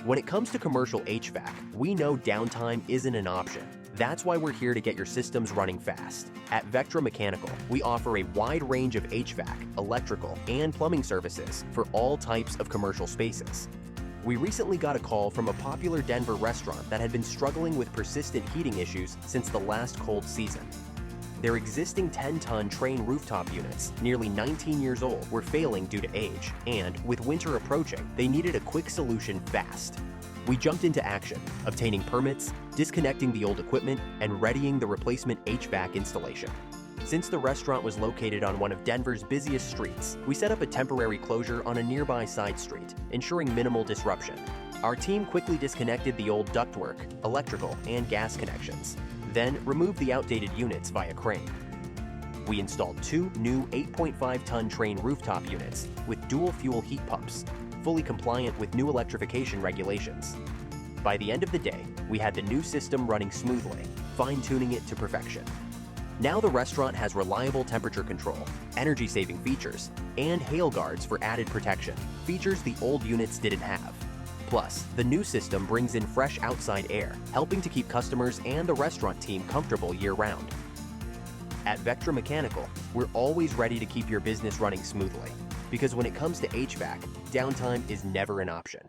When it comes to commercial HVAC, we know downtime isn't an option. That's why we're here to get your systems running fast. At Vectra Mechanical, we offer a wide range of HVAC, electrical, and plumbing services for all types of commercial spaces. We recently got a call from a popular Denver restaurant that had been struggling with persistent heating issues since the last cold season. Their existing 10-ton Trane rooftop units, nearly 19 years old, were failing due to age, and with winter approaching, they needed a quick solution fast. We jumped into action, obtaining permits, disconnecting the old equipment, and readying the replacement HVAC installation. Since the restaurant was located on one of Denver's busiest streets, we set up a temporary closure on a nearby side street, ensuring minimal disruption. Our team quickly disconnected the old ductwork, electrical, and gas connections, then removed the outdated units via crane. We installed two new 8.5-ton Trane rooftop units with dual-fuel heat pumps, fully compliant with new electrification regulations. By the end of the day, we had the new system running smoothly, fine-tuning it to perfection. Now the restaurant has reliable temperature control, energy-saving features, and hail guards for added protection, features the old units didn't have. Plus, the new system brings in fresh outside air, helping to keep customers and the restaurant team comfortable year-round. At Vectra Mechanical, we're always ready to keep your business running smoothly, because when it comes to HVAC, downtime is never an option.